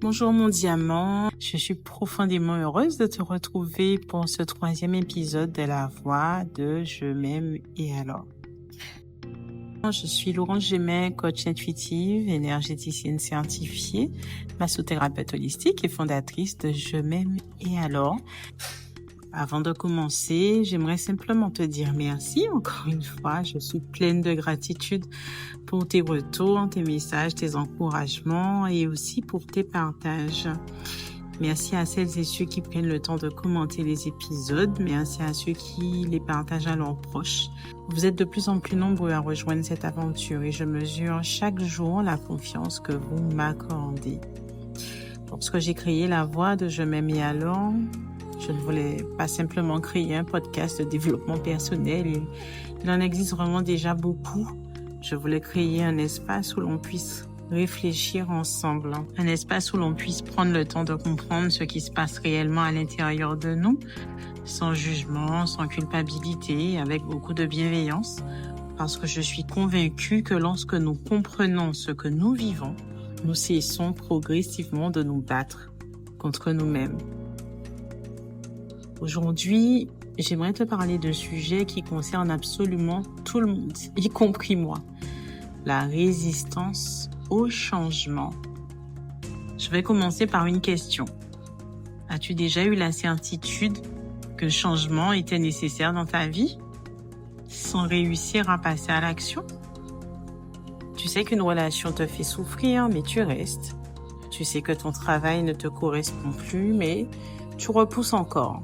Bonjour mon diamant, je suis profondément heureuse de te retrouver pour ce 3e épisode de La Voix de Je m'aime et alors. Je suis Laurence Gémet, coach intuitive, énergéticienne certifiée, massothérapeute holistique et fondatrice de Je m'aime et alors. Avant de commencer, j'aimerais simplement te dire merci encore une fois. Je suis pleine de gratitude pour tes retours, tes messages, tes encouragements et aussi pour tes partages. Merci à celles et ceux qui prennent le temps de commenter les épisodes. Merci à ceux qui les partagent à leurs proches. Vous êtes de plus en plus nombreux à rejoindre cette aventure et je mesure chaque jour la confiance que vous m'accordez. Lorsque j'ai créé la voix de Je m'aime et alors, je ne voulais pas simplement créer un podcast de développement personnel. Il en existe vraiment déjà beaucoup. Je voulais créer un espace où l'on puisse réfléchir ensemble. Un espace où l'on puisse prendre le temps de comprendre ce qui se passe réellement à l'intérieur de nous, sans jugement, sans culpabilité, avec beaucoup de bienveillance. Parce que je suis convaincue que lorsque nous comprenons ce que nous vivons, nous cessons progressivement de nous battre contre nous-mêmes. Aujourd'hui, j'aimerais te parler d'un sujet qui concerne absolument tout le monde, y compris moi. La résistance au changement. Je vais commencer par une question. As-tu déjà eu la certitude que le changement était nécessaire dans ta vie, sans réussir à passer à l'action? Tu sais qu'une relation te fait souffrir, mais tu restes. Tu sais que ton travail ne te correspond plus, mais tu repousses encore.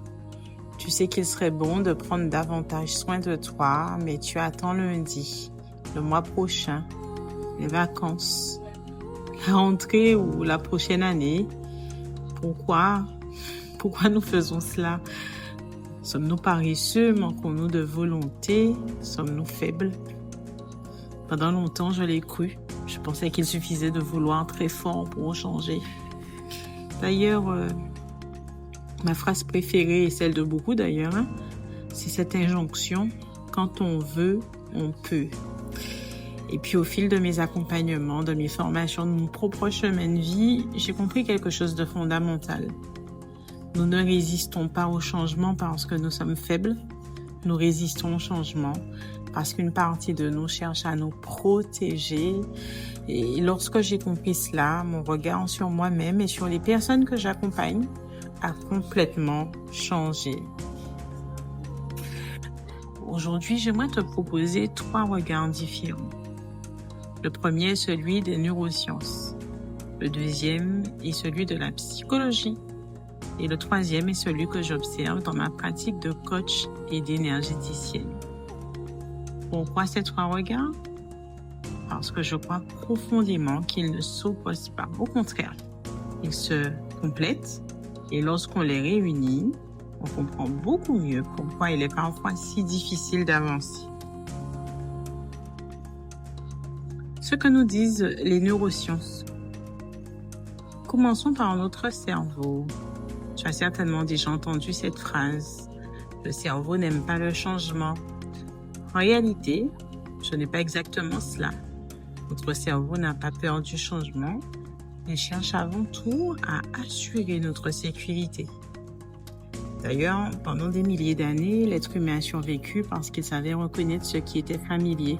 Tu sais qu'il serait bon de prendre davantage soin de toi, mais tu attends lundi, le mois prochain, les vacances, la rentrée ou la prochaine année. Pourquoi nous faisons cela? Sommes-nous paresseux? Manquons-nous de volonté? Sommes-nous faibles? Pendant longtemps, je l'ai cru. Je pensais qu'il suffisait de vouloir très fort pour changer. D'ailleurs, ma phrase préférée et celle de beaucoup d'ailleurs, c'est cette injonction « quand on veut, on peut ». Et puis au fil de mes accompagnements, de mes formations, de mon propre chemin de vie, j'ai compris quelque chose de fondamental. Nous ne résistons pas au changement parce que nous sommes faibles. Nous résistons au changement parce qu'une partie de nous cherche à nous protéger. Et lorsque j'ai compris cela, mon regard sur moi-même et sur les personnes que j'accompagne a complètement changé. Aujourd'hui, j'aimerais te proposer 3 regards différents. Le premier est celui des neurosciences. Le deuxième est celui de la psychologie. Et le troisième est celui que j'observe dans ma pratique de coach et d'énergéticienne. Pourquoi ces 3 regards? Parce que je crois profondément qu'ils ne s'opposent pas. Au contraire, ils se complètent. Et lorsqu'on les réunit, on comprend beaucoup mieux pourquoi il est parfois si difficile d'avancer. Ce que nous disent les neurosciences. Commençons par notre cerveau. Tu as certainement déjà entendu cette phrase. Le cerveau n'aime pas le changement. En réalité, ce n'est pas exactement cela. Notre cerveau n'a pas peur du changement. Il cherche avant tout à assurer notre sécurité. D'ailleurs, pendant des milliers d'années, l'être humain a survécu parce qu'il savait reconnaître ce qui était familier.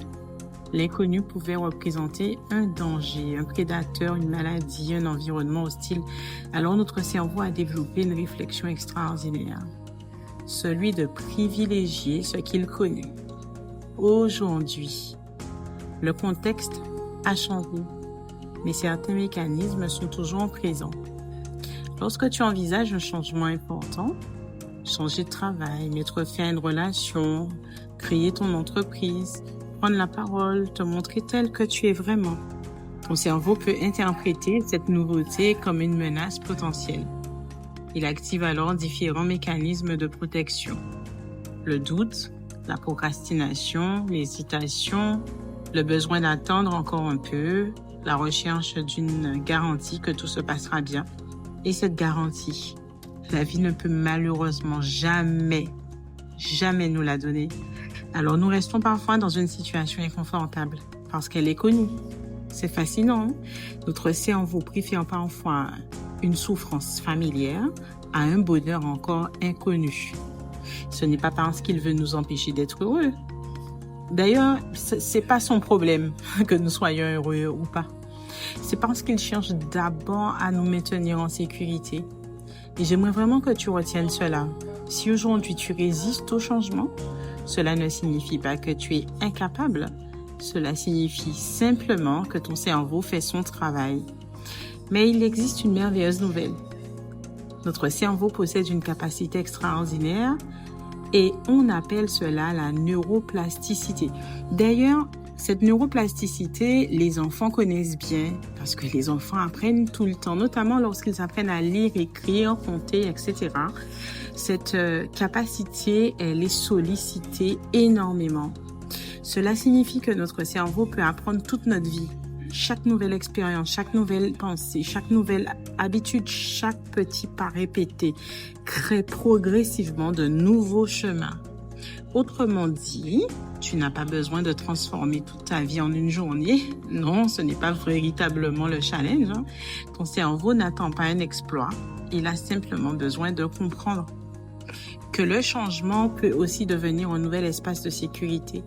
L'inconnu pouvait représenter un danger, un prédateur, une maladie, un environnement hostile. Alors notre cerveau a développé une réflexion extraordinaire, celui de privilégier ce qu'il connaît. Aujourd'hui, le contexte a changé. Mais certains mécanismes sont toujours présents. Lorsque tu envisages un changement important, changer de travail, mettre fin à une relation, créer ton entreprise, prendre la parole, te montrer tel que tu es vraiment, ton cerveau peut interpréter cette nouveauté comme une menace potentielle. Il active alors différents mécanismes de protection. Le doute, la procrastination, l'hésitation, le besoin d'attendre encore un peu, la recherche d'une garantie que tout se passera bien. Et cette garantie, la vie ne peut malheureusement jamais nous la donner. Alors nous restons parfois dans une situation inconfortable parce qu'elle est connue. C'est fascinant, hein? Notre cerveau préfère parfois une souffrance familière à un bonheur encore inconnu. Ce n'est pas parce qu'il veut nous empêcher d'être heureux. D'ailleurs, c'est pas son problème que nous soyons heureux ou pas. C'est parce qu'il cherche d'abord à nous maintenir en sécurité. Et j'aimerais vraiment que tu retiennes cela. Si aujourd'hui tu résistes au changement, cela ne signifie pas que tu es incapable. Cela signifie simplement que ton cerveau fait son travail. Mais il existe une merveilleuse nouvelle. Notre cerveau possède une capacité extraordinaire et on appelle cela la neuroplasticité. D'ailleurs, cette neuroplasticité, les enfants connaissent bien parce que les enfants apprennent tout le temps, notamment lorsqu'ils apprennent à lire, écrire, compter, etc. Cette capacité, elle est sollicitée énormément. Cela signifie que notre cerveau peut apprendre toute notre vie. Chaque nouvelle expérience, chaque nouvelle pensée, chaque nouvelle habitude, chaque petit pas répété crée progressivement de nouveaux chemins. Autrement dit, tu n'as pas besoin de transformer toute ta vie en une journée. Non, ce n'est pas véritablement le challenge, hein. Ton cerveau n'attend pas un exploit. Il a simplement besoin de comprendre que le changement peut aussi devenir un nouvel espace de sécurité.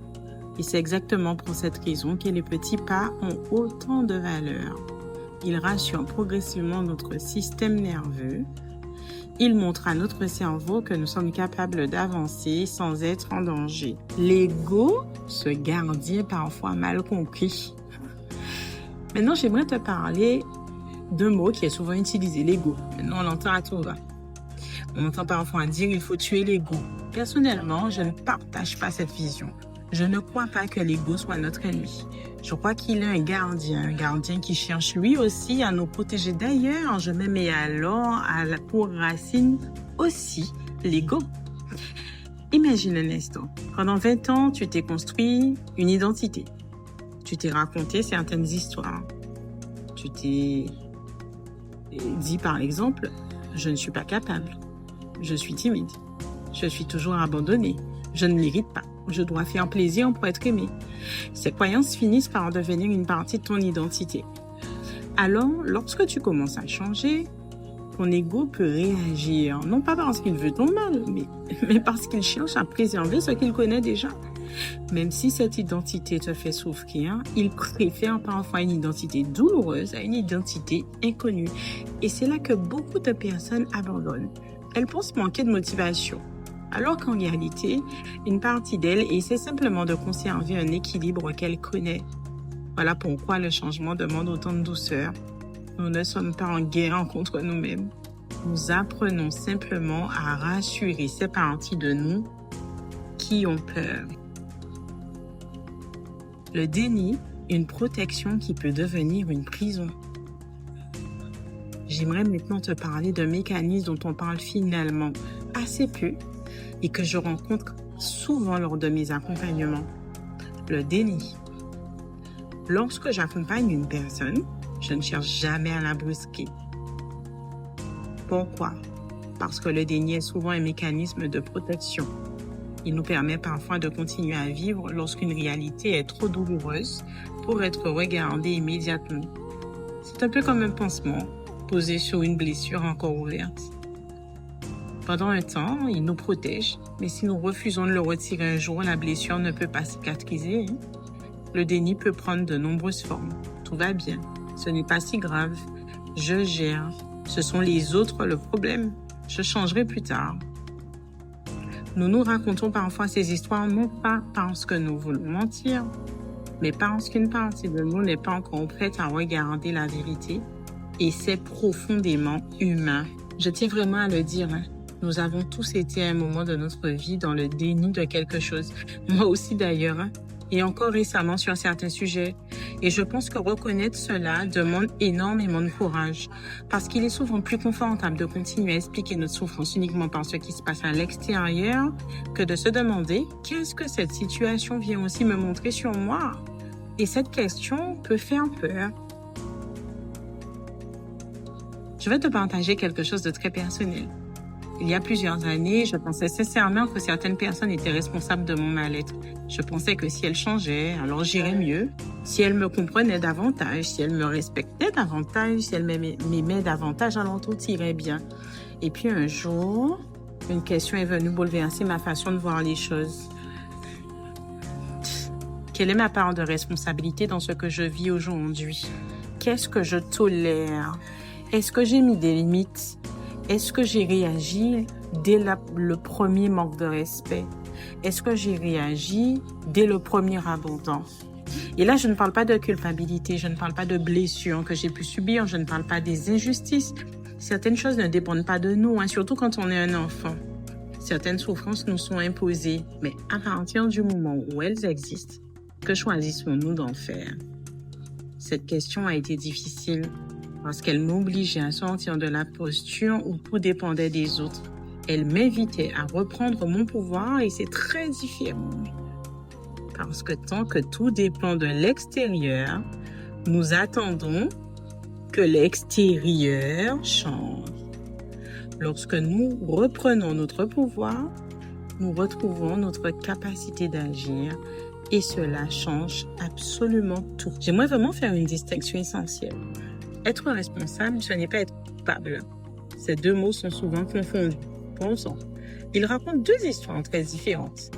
Et c'est exactement pour cette raison que les petits pas ont autant de valeur. Ils rassurent progressivement notre système nerveux. Ils montrent à notre cerveau que nous sommes capables d'avancer sans être en danger. L'ego, ce gardien parfois mal compris. Maintenant, j'aimerais te parler d'un mot qui est souvent utilisé, l'ego. Maintenant, on l'entend à tout va. On entend parfois dire il faut tuer l'ego. Personnellement, je ne partage pas cette vision. Je ne crois pas que l'ego soit notre ennemi. Je crois qu'il est un gardien qui cherche lui aussi à nous protéger. D'ailleurs, je me mets alors pour racine aussi l'ego. Imagine un instant. Pendant 20 ans, tu t'es construit une identité. Tu t'es raconté certaines histoires. Tu t'es dit par exemple, je ne suis pas capable. Je suis timide. Je suis toujours abandonnée. Je ne mérite pas. Je dois faire plaisir pour être aimé. Ces croyances finissent par devenir une partie de ton identité. Alors, lorsque tu commences à changer, ton ego peut réagir, non pas parce qu'il veut ton mal, mais parce qu'il cherche à préserver ce qu'il connaît déjà. Même si cette identité te fait souffrir, il préfère parfois une identité douloureuse à une identité inconnue. Et c'est là que beaucoup de personnes abandonnent. Elles pensent manquer de motivation. Alors qu'en réalité, une partie d'elle essaie simplement de conserver un équilibre qu'elle connaît. Voilà pourquoi le changement demande autant de douceur. Nous ne sommes pas en guerre contre nous-mêmes. Nous apprenons simplement à rassurer ces parties de nous qui ont peur. Le déni, une protection qui peut devenir une prison. J'aimerais maintenant te parler d'un mécanisme dont on parle finalement assez peu et que je rencontre souvent lors de mes accompagnements. Le déni. Lorsque j'accompagne une personne, je ne cherche jamais à la brusquer. Pourquoi? Parce que le déni est souvent un mécanisme de protection. Il nous permet parfois de continuer à vivre lorsqu'une réalité est trop douloureuse pour être regardée immédiatement. C'est un peu comme un pansement posé sur une blessure encore ouverte. Pendant un temps, il nous protège, mais si nous refusons de le retirer un jour, la blessure ne peut pas cicatriser. Le déni peut prendre de nombreuses formes. Tout va bien, ce n'est pas si grave, je gère, ce sont les autres le problème, je changerai plus tard. Nous nous racontons parfois ces histoires non pas parce que nous voulons mentir, mais parce qu'une partie de nous n'est pas encore prête à regarder la vérité et c'est profondément humain. Je tiens vraiment à le dire, hein. Nous avons tous été à un moment de notre vie dans le déni de quelque chose. Moi aussi d'ailleurs, hein. Et encore récemment sur certains sujets. Et je pense que reconnaître cela demande énormément de courage. Parce qu'il est souvent plus confortable de continuer à expliquer notre souffrance uniquement par ce qui se passe à l'extérieur que de se demander qu'est-ce que cette situation vient aussi me montrer sur moi. Et cette question peut faire peur. Je vais te partager quelque chose de très personnel. Il y a plusieurs années, je pensais sincèrement que certaines personnes étaient responsables de mon mal-être. Je pensais que si elles changeaient, alors j'irais mieux. Si elle me comprenait davantage, si elle me respectait davantage, si elle m'aimait davantage, alors tout irait bien. Et puis un jour, une question est venue bouleverser ma façon de voir les choses. Quelle est ma part de responsabilité dans ce que je vis aujourd'hui? Qu'est-ce que je tolère? Est-ce que j'ai mis des limites? Est-ce que j'ai réagi dès le premier manque de respect? Est-ce que j'ai réagi dès le premier abandon? Et là, je ne parle pas de culpabilité, je ne parle pas de blessures que j'ai pu subir, je ne parle pas des injustices. Certaines choses ne dépendent pas de nous, surtout quand on est un enfant. Certaines souffrances nous sont imposées, mais à partir du moment où elles existent, que choisissons-nous d'en faire? Cette question a été difficile parce qu'elle m'obligeait à sortir de la posture où tout dépendait des autres. Elle m'invitait à reprendre mon pouvoir et c'est très différent. Parce que tant que tout dépend de l'extérieur, nous attendons que l'extérieur change. Lorsque nous reprenons notre pouvoir, nous retrouvons notre capacité d'agir et cela change absolument tout. J'aimerais vraiment faire une distinction essentielle. Être responsable, ce n'est pas être coupable. Ces deux mots sont souvent confondus. Pensons. Ils racontent deux histoires très différentes.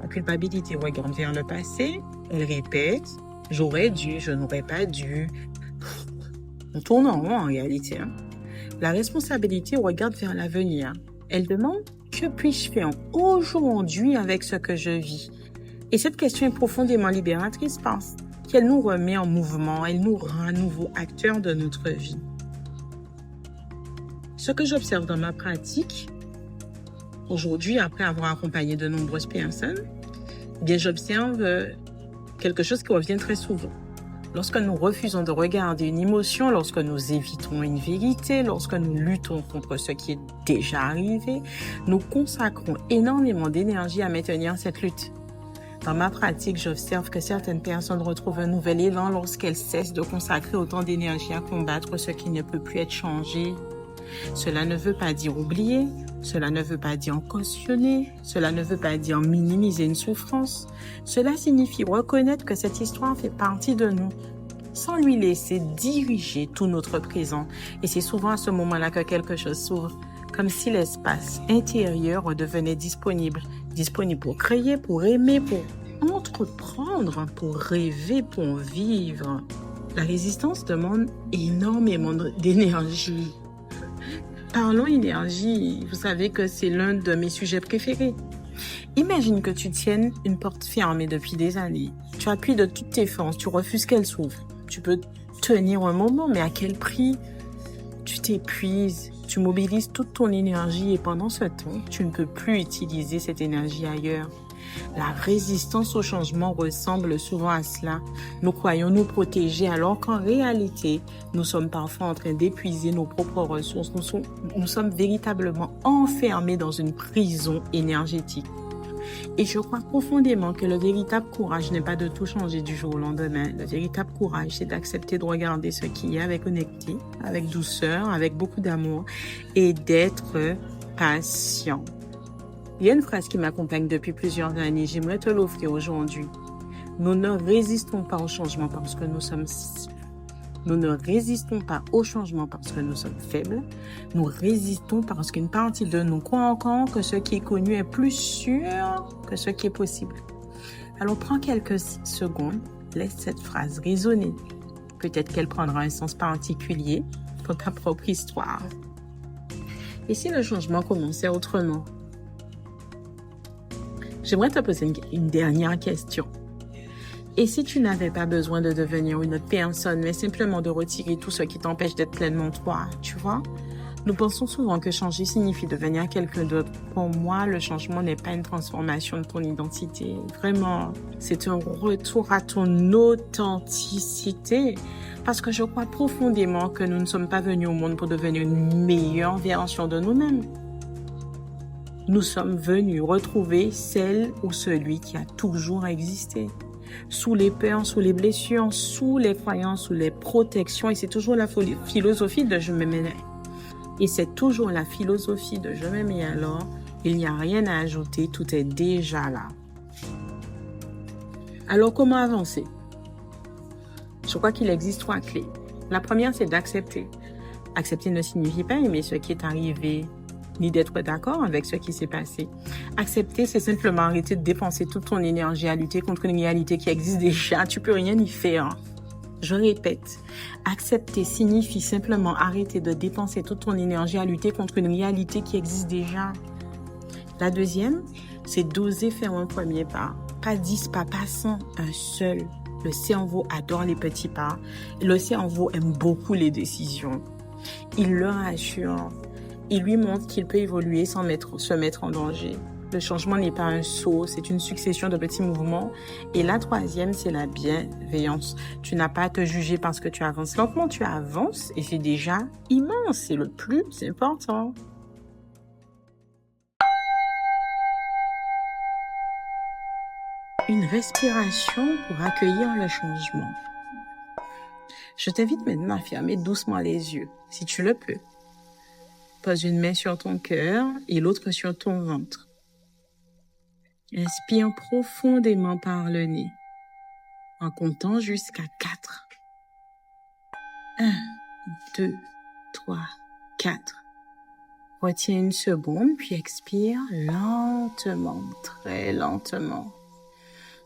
La culpabilité regarde vers le passé, elle répète « j'aurais dû, je n'aurais pas dû ». On tourne en rond en réalité. La responsabilité regarde vers l'avenir. Elle demande « que puis-je faire aujourd'hui avec ce que je vis ?» Et cette question est profondément libératrice parce qu'elle nous remet en mouvement, elle nous rend à nouveau acteurs de notre vie. Ce que j'observe dans ma pratique, aujourd'hui, après avoir accompagné de nombreuses personnes, bien j'observe quelque chose qui revient très souvent. Lorsque nous refusons de regarder une émotion, lorsque nous évitons une vérité, lorsque nous luttons contre ce qui est déjà arrivé, nous consacrons énormément d'énergie à maintenir cette lutte. Dans ma pratique, j'observe que certaines personnes retrouvent un nouvel élan lorsqu'elles cessent de consacrer autant d'énergie à combattre ce qui ne peut plus être changé. Cela ne veut pas dire oublier, cela ne veut pas dire cautionner, cela ne veut pas dire minimiser une souffrance. Cela signifie reconnaître que cette histoire fait partie de nous, sans lui laisser diriger tout notre présent. Et c'est souvent à ce moment-là que quelque chose s'ouvre, comme si l'espace intérieur redevenait disponible pour créer, pour aimer, pour entreprendre, pour rêver, pour vivre. La résistance demande énormément d'énergie. Parlons énergie, vous savez que c'est l'un de mes sujets préférés. Imagine que tu tiennes une porte fermée depuis des années. Tu appuies de toutes tes forces, tu refuses qu'elle s'ouvre. Tu peux tenir un moment, mais à quel prix? Tu t'épuises, tu mobilises toute ton énergie et pendant ce temps, tu ne peux plus utiliser cette énergie ailleurs. La résistance au changement ressemble souvent à cela. Nous croyons nous protéger alors qu'en réalité, nous sommes parfois en train d'épuiser nos propres ressources. Nous sommes véritablement enfermés dans une prison énergétique. Et je crois profondément que le véritable courage n'est pas de tout changer du jour au lendemain. Le véritable courage, c'est d'accepter de regarder ce qui est avec honnêteté, avec douceur, avec beaucoup d'amour et d'être patient. Il y a une phrase qui m'accompagne depuis plusieurs années. J'aimerais te l'offrir aujourd'hui. Nous ne résistons pas au changement parce que Nous ne résistons pas au changement parce que nous sommes faibles. Nous résistons parce qu'une partie de nous croit encore que ce qui est connu est plus sûr que ce qui est possible. Alors prends quelques secondes, laisse cette phrase résonner. Peut-être qu'elle prendra un sens particulier pour ta propre histoire. Et si le changement commençait autrement? J'aimerais te poser une dernière question. Et si tu n'avais pas besoin de devenir une autre personne, mais simplement de retirer tout ce qui t'empêche d'être pleinement toi, tu vois? Nous pensons souvent que changer signifie devenir quelqu'un d'autre. Pour moi, le changement n'est pas une transformation de ton identité. Vraiment, c'est un retour à ton authenticité. Parce que je crois profondément que nous ne sommes pas venus au monde pour devenir une meilleure version de nous-mêmes. Nous sommes venus retrouver celle ou celui qui a toujours existé. Sous les peurs, sous les blessures, sous les croyances, sous les protections. Et c'est toujours la philosophie de je m'aimais. Et c'est toujours la philosophie de je m'aimais alors. Il n'y a rien à ajouter, tout est déjà là. Alors comment avancer? Je crois qu'il existe 3 clés. La première, c'est d'accepter. Accepter ne signifie pas aimer ce qui est arrivé, ni d'être d'accord avec ce qui s'est passé. Accepter, c'est simplement arrêter de dépenser toute ton énergie à lutter contre une réalité qui existe déjà. Tu peux rien y faire. Je répète, accepter signifie simplement arrêter de dépenser toute ton énergie à lutter contre une réalité qui existe déjà. La deuxième, c'est d'oser faire un premier pas. Pas 10 pas, pas 100, un seul. Le cerveau adore les petits pas. Le cerveau aime beaucoup les décisions. Il le rassure. Il lui montre qu'il peut évoluer sans se mettre en danger. Le changement n'est pas un saut, c'est une succession de petits mouvements. Et la troisième, c'est la bienveillance. Tu n'as pas à te juger parce que tu avances lentement, tu avances et c'est déjà immense, c'est le plus important. Une respiration pour accueillir le changement. Je t'invite maintenant à fermer doucement les yeux, si tu le peux. Pose une main sur ton cœur et l'autre sur ton ventre. Inspire profondément par le nez, en comptant jusqu'à 4. 1, 2, 3, 4. Retiens une seconde, puis expire lentement, très lentement.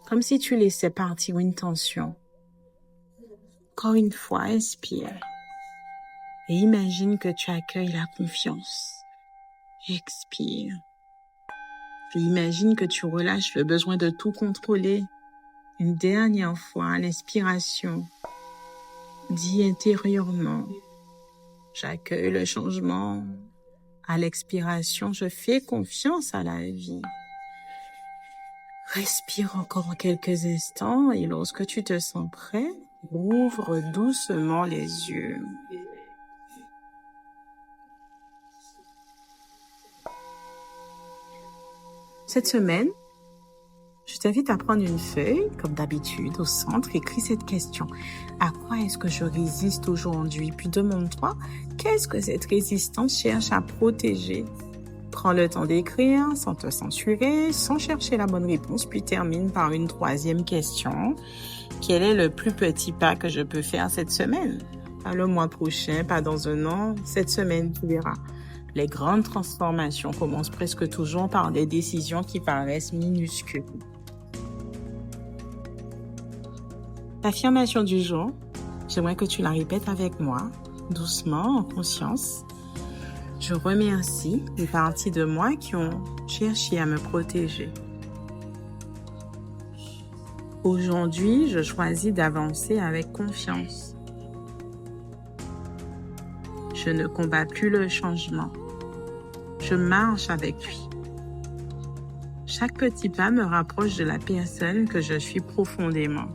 Comme si tu laissais partir une tension. Encore une fois, inspire. Et imagine que tu accueilles la confiance. Expire. Et imagine que tu relâches le besoin de tout contrôler. Une dernière fois, à l'inspiration, dis intérieurement, j'accueille le changement. À l'expiration, je fais confiance à la vie. Respire encore quelques instants et lorsque tu te sens prêt, ouvre doucement les yeux. Cette semaine, je t'invite à prendre une feuille, comme d'habitude, au centre, écris cette question. À quoi est-ce que je résiste aujourd'hui? Puis demande-toi, qu'est-ce que cette résistance cherche à protéger? Prends le temps d'écrire, sans te censurer, sans chercher la bonne réponse, puis termine par une troisième question. Quel est le plus petit pas que je peux faire cette semaine? Pas le mois prochain, pas dans un an, cette semaine, tu verras. Les grandes transformations commencent presque toujours par des décisions qui paraissent minuscules. L'affirmation du jour, j'aimerais que tu la répètes avec moi, doucement, en conscience. Je remercie les parties de moi qui ont cherché à me protéger. Aujourd'hui, je choisis d'avancer avec confiance. Je ne combats plus le changement. Je marche avec lui. Chaque petit pas me rapproche de la personne que je suis profondément.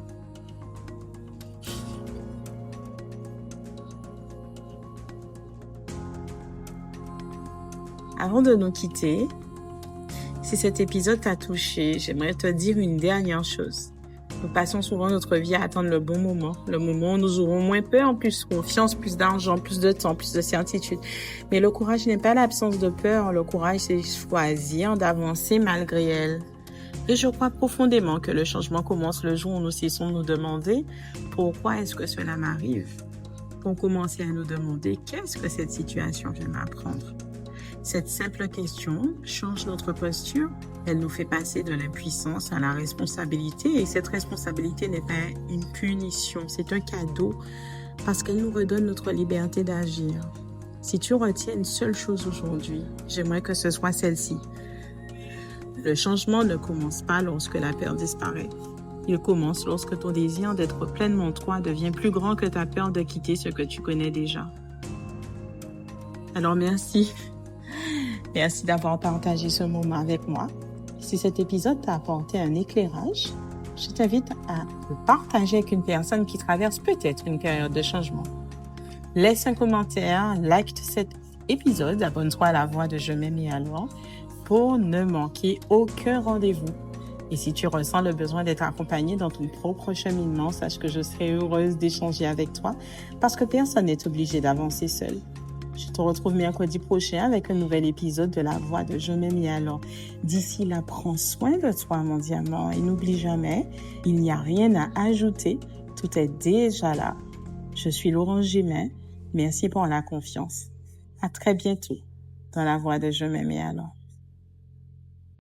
Avant de nous quitter, si cet épisode t'a touché, j'aimerais te dire une dernière chose. Nous passons souvent notre vie à attendre le bon moment, le moment où nous aurons moins peur, plus confiance, plus d'argent, plus de temps, plus de certitude. Mais le courage n'est pas l'absence de peur, le courage c'est choisir d'avancer malgré elle. Et je crois profondément que le changement commence le jour où nous cessons de nous demander pourquoi est-ce que cela m'arrive, pour commencer à nous demander qu'est-ce que cette situation vient m'apprendre. Cette simple question change notre posture. Elle nous fait passer de l'impuissance à la responsabilité. Et cette responsabilité n'est pas une punition, c'est un cadeau parce qu'elle nous redonne notre liberté d'agir. Si tu retiens une seule chose aujourd'hui, j'aimerais que ce soit celle-ci. Le changement ne commence pas lorsque la peur disparaît. Il commence lorsque ton désir d'être pleinement toi devient plus grand que ta peur de quitter ce que tu connais déjà. Alors merci. Merci d'avoir partagé ce moment avec moi. Si cet épisode t'a apporté un éclairage, je t'invite à le partager avec une personne qui traverse peut-être une période de changement. Laisse un commentaire, like cet épisode, abonne-toi à la voix de Je m'aime et alors pour ne manquer aucun rendez-vous. Et si tu ressens le besoin d'être accompagné dans ton propre cheminement, sache que je serai heureuse d'échanger avec toi parce que personne n'est obligé d'avancer seul. Je te retrouve mercredi prochain avec un nouvel épisode de La Voix de Je m'aime et alors. D'ici là, prends soin de toi, mon diamant, et n'oublie jamais, il n'y a rien à ajouter, tout est déjà là. Je suis Laurence Gémin. Merci pour la confiance. À très bientôt dans la voie de Je m'aimais alors.